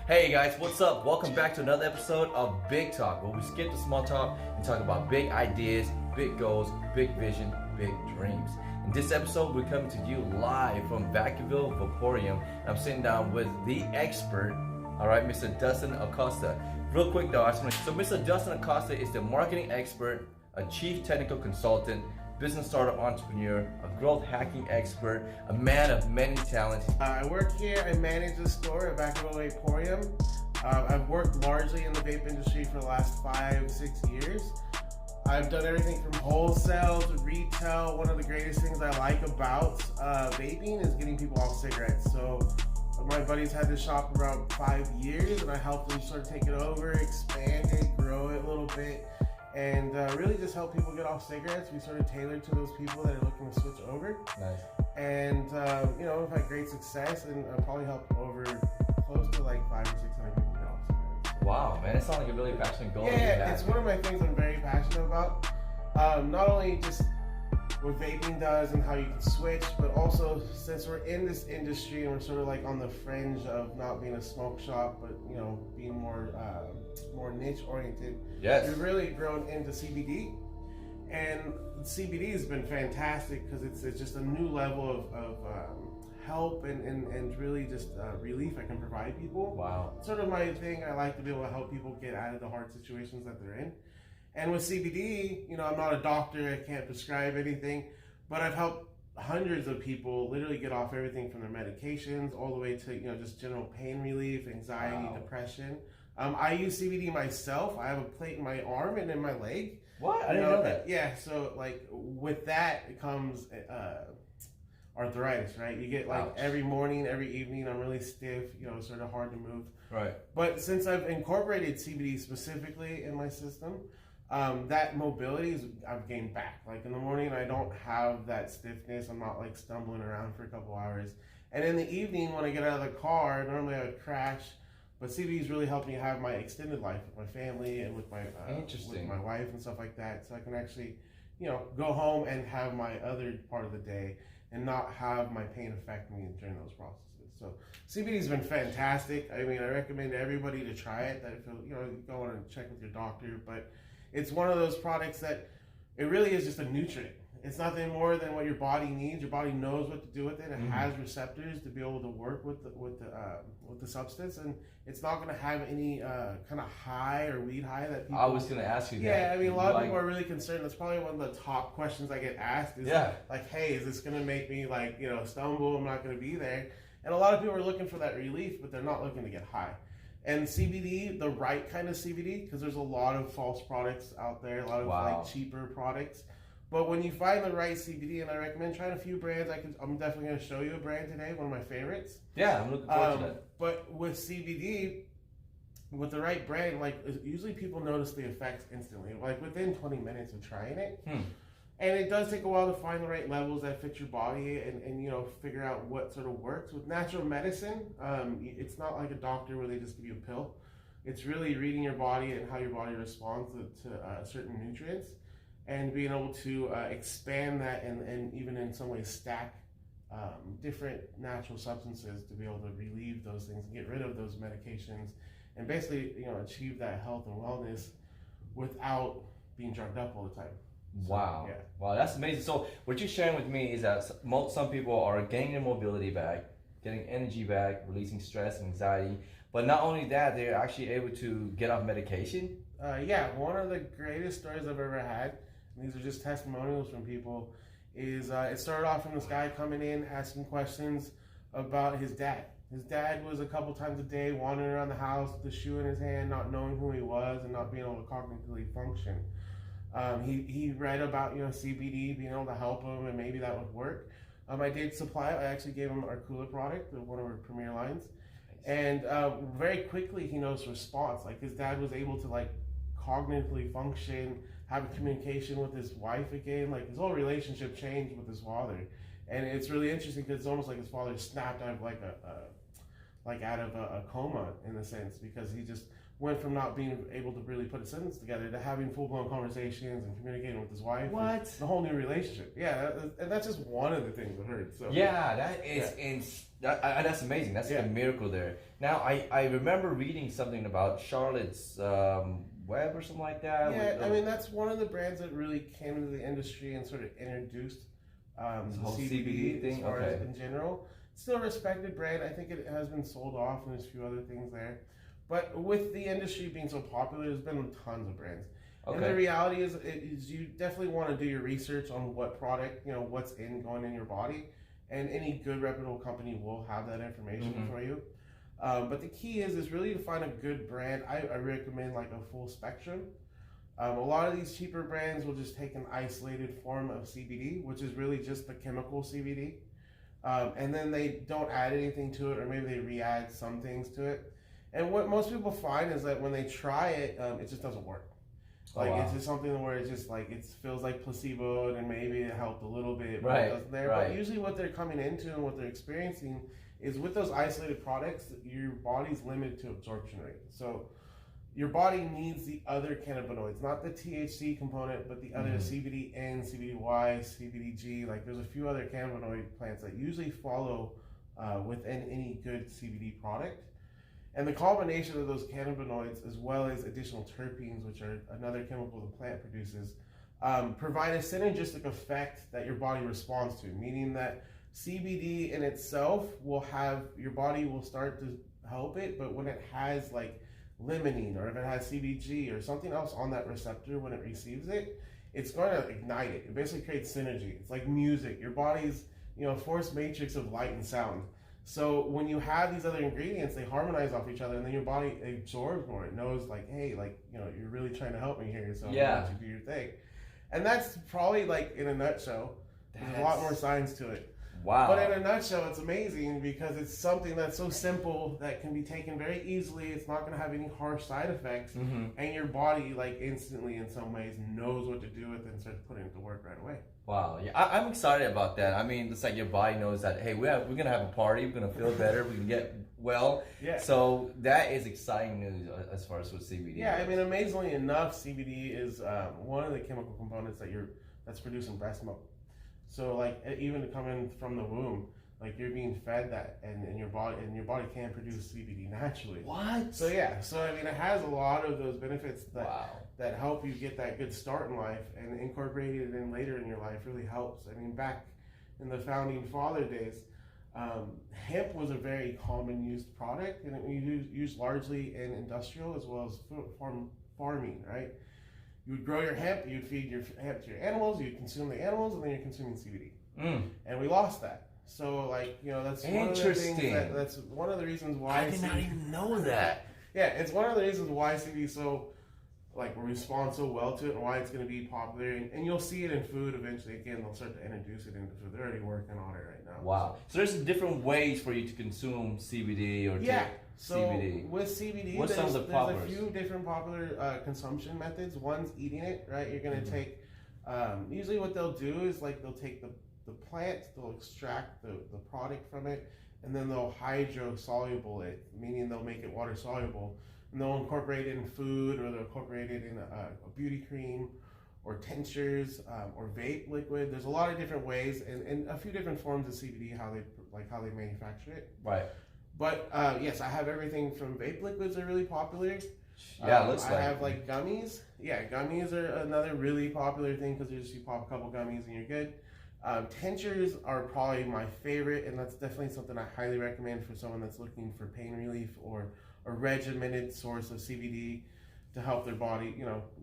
Hey guys, what's up? Welcome back to another episode of B.I.G Talk, where we skip the small talk and talk about big ideas, big goals, big vision, big dreams. In this episode, we're coming to you live from Vacaville Vaporium. I'm sitting down with the expert, all right, Mr. Dustin Acosta. Real quick though, so Mr. Dustin Acosta is the marketing expert, a chief technical consultant, business startup entrepreneur, a growth hacking expert, a man of many talents. I work here and manage the store at Vacaville Vaporium. I've worked largely in the vape industry for the last 5-6 years. I've done everything from wholesale to retail. One of the greatest things I like about vaping is getting people off cigarettes. So my buddies had this shop for about 5 years, and I helped them sort of take it over, expand it, grow it a little bit, and really just help people get off cigarettes. We sort of tailored to those people that are looking to switch over. Nice. And you know, we've had great success, and I've probably helped over close to like 500 or 600 people get off cigarettes. Wow, man, it sounds like a really passionate goal. Yeah, it's one of my things I'm very passionate about. Not only just what vaping does and how you can switch, but also since we're in this industry and we're sort of like on the fringe of not being a smoke shop, but you know, being more niche oriented. Yes. We've really grown into CBD, and CBD has been fantastic because it's just a new level of help and really just relief I can provide people. Wow. It's sort of my thing. I like to be able to help people get out of the hard situations that they're in. And with CBD, you know, I'm not a doctor, I can't prescribe anything, but I've helped hundreds of people literally get off everything from their medications all the way to, you know, just general pain relief, anxiety, Wow. depression. I use CBD myself. I have a plate in my arm and in my leg. What? I didn't know that. Yeah, so like with that it comes arthritis, right? You get like Ouch. every morning, every evening, I'm really stiff, you know, sort of hard to move. Right. But since I've incorporated CBD specifically in my system, that mobility I've gained back. Like in the morning, I don't have that stiffness. I'm not like stumbling around for a couple hours. And in the evening, when I get out of the car, normally I would crash. But CBD's really helped me have my extended life with my family and with my wife and stuff like that. So I can actually, you know, go home and have my other part of the day and not have my pain affect me during those processes. So CBD's been fantastic. I mean, I recommend everybody to try it. That if you know, you go on and check with your doctor, but it's one of those products that it really is just a nutrient. It's nothing more than what your body needs. Your body knows what to do with it. It has receptors to be able to work with the substance, and it's not going to have any kind of high or weed high that people. I was going to ask you that. Yeah, I mean, a lot of people are really concerned. That's probably one of the top questions I get asked. Is like, hey, is this going to make me like, you know, stumble? I'm not going to be there. And a lot of people are looking for that relief, but they're not looking to get high. And CBD, the right kind of CBD, because there's a lot of false products out there, a lot of like cheaper products. But when you find the right CBD, and I recommend trying a few brands, I'm definitely going to show you a brand today, one of my favorites. Yeah, I'm looking forward to that. But with CBD, with the right brand, like usually people notice the effects instantly, like within 20 minutes of trying it. And it does take a while to find the right levels that fit your body and you know, figure out what sort of works. With natural medicine, it's not like a doctor where they just give you a pill. It's really reading your body and how your body responds to certain nutrients, and being able to expand that and even in some ways stack different natural substances to be able to relieve those things and get rid of those medications and basically, you know, achieve that health and wellness without being drugged up all the time. Wow. So, yeah. Wow, that's amazing. So what you're sharing with me is that some people are gaining their mobility back, getting energy back, releasing stress and anxiety. But not only that, they're actually able to get off medication. Yeah, one of the greatest stories I've ever had, and these are just testimonials from people, is it started off from this guy coming in asking questions about his dad. His dad was a couple times a day wandering around the house with a shoe in his hand, not knowing who he was and not being able to cognitively function. He read about, you know, CBD being able to help him and maybe that would work. I did supply it. I actually gave him our Cooler product, one of our premier lines. And very quickly he noticed response. Like his dad was able to like cognitively function, have a communication with his wife again. Like his whole relationship changed with his father. And it's really interesting because it's almost like his father snapped out of like out of a coma in a sense, because he just went from not being able to really put a sentence together to having full-blown conversations and communicating with his wife. What? The whole new relationship. Yeah, and that's just one of the things I heard. So yeah, that is that's amazing. That's a miracle there. Now, I remember reading something about Charlotte's Web or something like that. Yeah, I mean, that's one of the brands that really came into the industry and sort of introduced the whole CBD thing as far as in general. It's still a respected brand. I think it has been sold off, and there's a few other things there. But with the industry being so popular, there's been tons of brands. Okay. And the reality is you definitely want to do your research on what product, what's going in your body. And any good reputable company will have that information for you. But the key is really to find a good brand. I recommend like a full spectrum. A lot of these cheaper brands will just take an isolated form of CBD, which is really just the chemical CBD. And then they don't add anything to it, or maybe they re-add some things to it. And what most people find is that when they try it, it just doesn't work. Like it's just something where it's just like it feels like placebo, and maybe it helped a little bit, but it doesn't there. But usually, what they're coming into and what they're experiencing is with those isolated products, your body's limited to absorption rate. So your body needs the other cannabinoids, not the THC component, but the other CBDN, CBDY, CBDG. Like there's a few other cannabinoid plants that usually follow within any good CBD product. And the combination of those cannabinoids, as well as additional terpenes, which are another chemical the plant produces, provide a synergistic effect that your body responds to, meaning that CBD in itself will have, your body will start to help it, but when it has like limonene, or if it has CBG or something else on that receptor when it receives it, it's going to ignite it. It basically creates synergy. It's like music. Your body's, force matrix of light and sound. So when you have these other ingredients, they harmonize off each other, and then your body absorbs more. It knows like, hey, like, you're really trying to help me here, so I'm going to let you do your thing. And that's probably like in a nutshell. There's a lot more science to it. Wow. But in a nutshell, it's amazing because it's something that's so simple that can be taken very easily. It's not going to have any harsh side effects. And your body, like, instantly in some ways knows what to do with it and starts putting it to work right away. Wow. Yeah, I'm excited about that. I mean, it's like your body knows that, hey, we're going to have a party. We're going to feel better. We can get well. Yeah. So that is exciting news as far as with CBD. Yeah, I mean, amazingly enough, CBD is one of the chemical components that's producing breast milk. So like even coming from the womb, like you're being fed that, and your body can produce CBD naturally. What? So yeah, I mean it has a lot of those benefits that help you get that good start in life, and incorporating it in later in your life really helps. I mean, back in the founding father days, hemp was a very common used product, and it was used largely in industrial as well as farming, right? You would grow your hemp, you'd feed your hemp to your animals, you'd consume the animals, and then you're consuming CBD. And we lost that. So, like, that's one of the things that's one of the reasons why I did not even know that. Yeah, it's one of the reasons why CBD we respond so well to it, and why it's going to be popular. And you'll see it in food eventually. Again, they'll start to introduce it into food. They're already working on it right now. Wow. So there's different ways for you to consume CBD or take CBD. With CBD, there's a few different popular consumption methods. One's eating it, right? You're going to take, usually what they'll do is like they'll take the plant, they'll extract the product from it, and then they'll hydrosoluble it, meaning they'll make it water soluble, and they'll incorporate it in food, or they'll incorporate it in a beauty cream, or tinctures, or vape liquid. There's a lot of different ways, and a few different forms of CBD, how they manufacture it. Right. But yes, I have everything from vape liquids are really popular. Yeah, it looks I have like gummies. Yeah, gummies are another really popular thing because you pop a couple gummies and you're good. Tinctures are probably my favorite, and that's definitely something I highly recommend for someone that's looking for pain relief or a regimented source of CBD to help their body,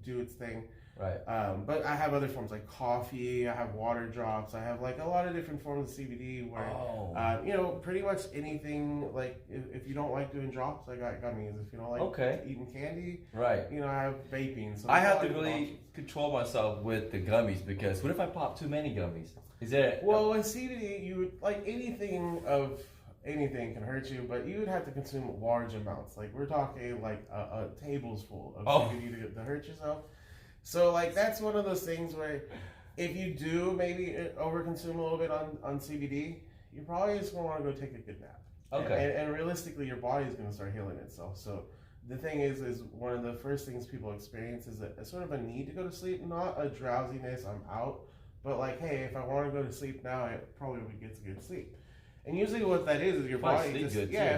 do its thing. Right. But I have other forms like coffee, I have water drops, I have like a lot of different forms of CBD where, pretty much anything. Like if you don't like doing drops, I got gummies. If you don't like eating candy, right. I have vaping. So I have to really control myself with the gummies, because what if I pop too many gummies? Is there? Well, with CBD, you would like anything can hurt you, but you would have to consume large amounts. Like we're talking like a tablespoon of CBD to hurt yourself. So like that's one of those things where if you do maybe overconsume a little bit on CBD, you're probably just gonna want to go take a good nap. Okay. And realistically, your body is gonna start healing itself. So the thing is one of the first things people experience is a sort of a need to go to sleep, not a drowsiness, I'm out, but like, hey, if I want to go to sleep now, I probably would get to good sleep. And usually what that is your body just,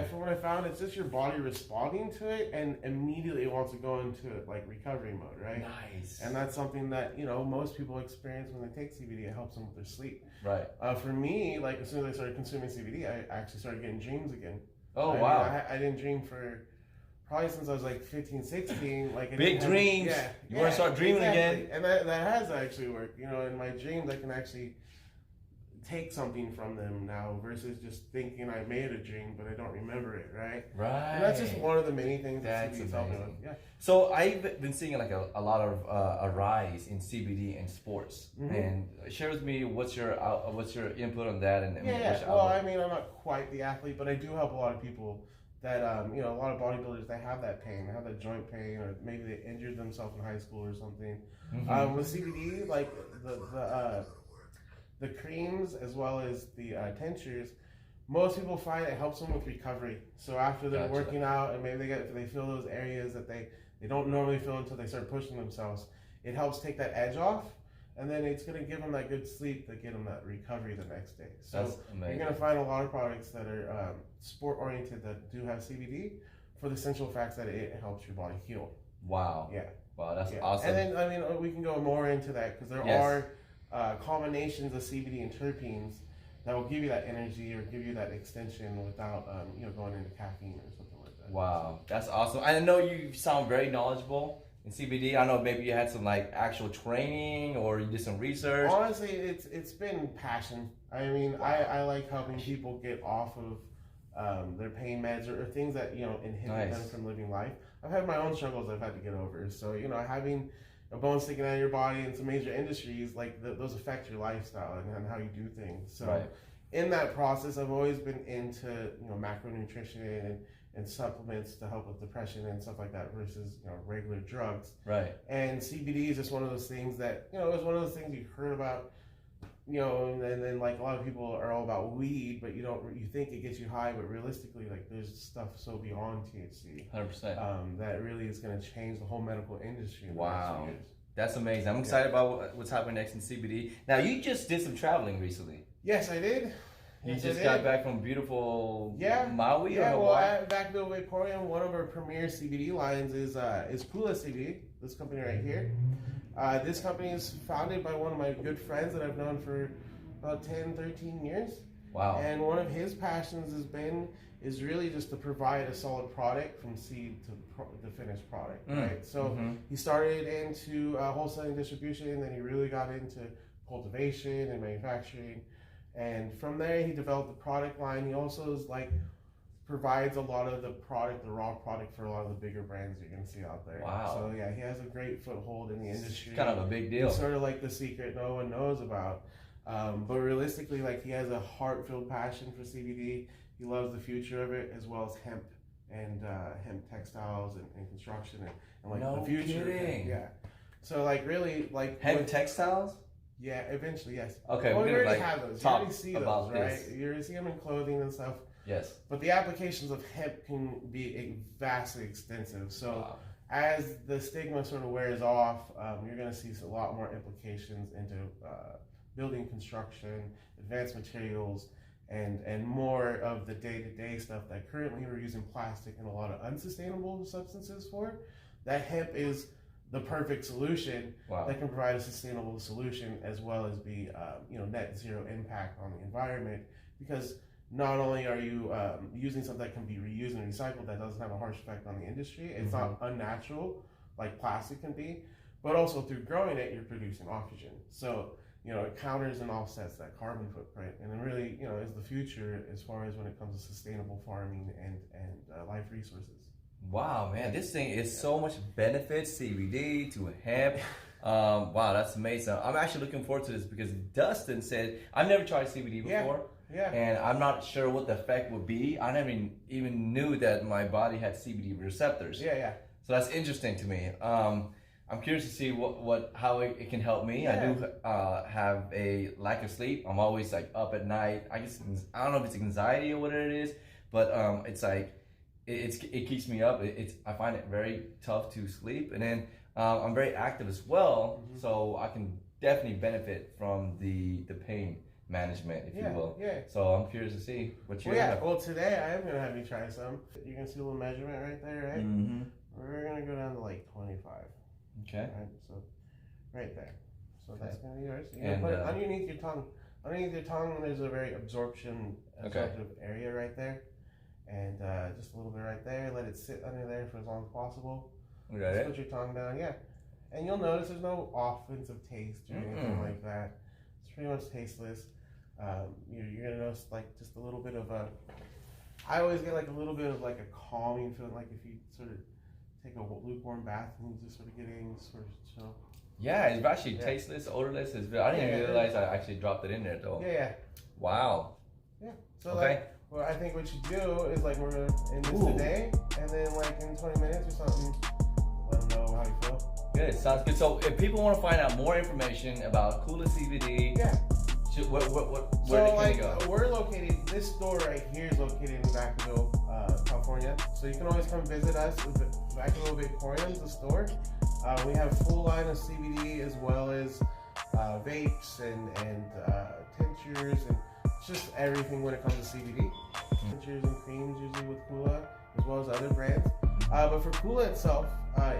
from what I found, it's just your body responding to it and immediately it wants to go into like recovery mode, right? Nice. And that's something that, you know, most people experience when they take CBD. It helps them with their sleep. Right. For me, like as soon as I started consuming CBD, I actually started getting dreams again. Oh, wow. I didn't dream for probably since I was like 15, 16. Like big dreams. You want to start dreaming again. And that has actually worked. You know, in my dreams, I can actually take something from them now versus just thinking I made a dream but I don't remember it, right? Right. And that's just one of the many things that CBD is helping with. Yeah. So I've been seeing like a lot of a rise in CBD in sports. And share with me what's your input on that and well, I mean, I'm not quite the athlete, but I do help a lot of people that you know, a lot of bodybuilders, they have that pain, they have that joint pain, or maybe they injured themselves in high school or something. With CBD, like the creams as well as the tinctures, most people find it helps them with recovery. So after they're working out and maybe they feel those areas that they don't normally feel until they start pushing themselves, it helps take that edge off, and then it's going to give them that good sleep that get them that recovery the next day. So you're going to find a lot of products that are sport oriented that do have CBD for the essential facts that it helps your body heal. Wow. Yeah. Wow, that's awesome. And then, I mean, we can go more into that because there are combinations of CBD and terpenes that will give you that energy or give you that extension without you know, going into caffeine or something like that. Wow, that's awesome. I know you sound very knowledgeable in CBD. I know maybe you had some like actual training or you did some research. Honestly, it's been passion. I mean, I like helping people get off of their pain meds or things that, you know, inhibit them from living life. I've had my own struggles I've had to get over. So, you know, having a bone sticking out of your body in some major industries, like those affect your lifestyle and how you do things. So in that process, I've always been into, you know, macronutrition and supplements to help with depression and stuff like that versus, you know, regular drugs. Right. And CBD is just one of those things that, you know, it's one of those things you heard about, you know, and then like a lot of people are all about weed, but you think it gets you high, but realistically, like there's stuff so beyond THC. 100%. That really is going to change the whole medical industry. Wow. That's amazing. I'm excited about what's happening next in CBD. Now, you just did some traveling recently. Yes, I did. You just got back from beautiful Maui? Yeah, well, at Vacaville Vaporium, one of our premier CBD lines is Pula CBD, this company right here. This company is founded by one of my good friends that I've known for about 10, 13 years. Wow. And one of his passions is really just to provide a solid product from seed to the finished product, right? So he started into wholesaling distribution, and then he really got into cultivation and manufacturing. And from there, he developed the product line. He also is provides a lot of the raw product for a lot of the bigger brands you're going to see out there. Wow. So yeah, he has a great foothold in the industry. It's kind of a big deal. It's sort of like the secret no one knows about. But realistically, like, he has a heart-filled passion for CBD. He loves the future of it, as well as hemp and hemp textiles and construction and like the future. Kidding. Yeah. So like really like hemp textiles. Yeah, eventually, yes. Okay, well, we're we gonna already have those. You already see those, right? This. You already see them in clothing and stuff. Yes. But the applications of hemp can be vastly extensive. So as the stigma sort of wears off, you're going to see a lot more implications into building construction, advanced materials, and more of the day-to-day stuff that currently we're using plastic and a lot of unsustainable substances for. That hemp is the perfect solution that can provide a sustainable solution, as well as be net zero impact on the environment, because not only are you using something that can be reused and recycled that doesn't have a harsh effect on the industry, it's not unnatural like plastic can be, but also through growing it, you're producing oxygen. So, it counters and offsets that carbon footprint, and it really, is the future as far as when it comes to sustainable farming and life resources. Wow, man, this thing is so much benefits, CBD to hemp. Wow, that's amazing. I'm actually looking forward to this because Dustin said, I've never tried CBD before. Yeah. And I'm not sure what the effect would be. I never even knew that my body had CBD receptors. Yeah. So that's interesting to me. I'm curious to see how it can help me. I do have a lack of sleep. I'm always up at night. I don't know if it's anxiety or what it is, but it's like it keeps me up. I find it very tough to sleep, and then I'm very active as well, so I can definitely benefit from the pain management, if you will. Yeah. So I'm curious to see what you have. Well, today I am gonna have you try some. You can see a little measurement right there, right? Mm-hmm. We're gonna go down to like 25. Okay. Right, so right there. So that's gonna be yours. You're gonna put it underneath your tongue. Underneath your tongue, there's a very absorptive area right there, and just a little bit right there. Let it sit under there for as long as possible. Just put your tongue down, and you'll notice there's no offensive taste or anything like that. It's pretty much tasteless. You're gonna notice like just a little bit of a. I always get like a little bit of like a calming feeling, like if you sort of take a lukewarm bath and just sort of getting sort of chill. Yeah, it's actually tasteless, odorless. I didn't even realize I actually dropped it in there though. Yeah. Wow. Yeah. So I think what you do is like we're gonna end this today, and then like in 20 minutes or something, let them know how you feel. Good. Sounds good. So if people want to find out more information about Kula CBD, where can they go? We're located. This store right here is located in Vacaville, California. So you can always come visit us. Vacaville Vaporium is the store. We have a full line of CBD as well as vapes and tinctures and just everything when it comes to CBD. Tinctures and creams usually with Kula as well as other brands. But for Kula itself,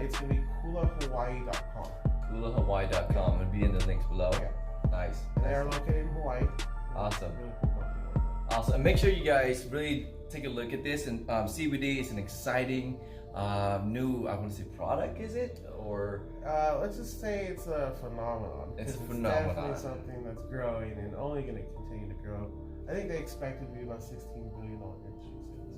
it's going to be KulaHawaii.com. KulaHawaii.com. It'll be in the links below. Yeah. Nice. They are located in Hawaii. Awesome. Really cool company. Awesome. And make sure you guys really take a look at this. And CBD is an exciting new, I want to say product, is it? Or let's just say it's a phenomenon. It's a phenomenon. It's definitely something that's growing and only going to continue to grow. I think they expect it to be about $16 billion industry.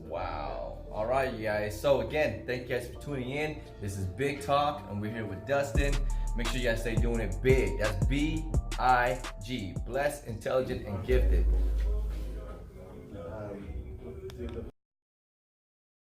Wow. All right, you guys. So again, thank you guys for tuning in. This is Big Talk, and we're here with Dustin. Make sure you guys stay doing it big. That's B.I.G. Blessed, intelligent, and gifted.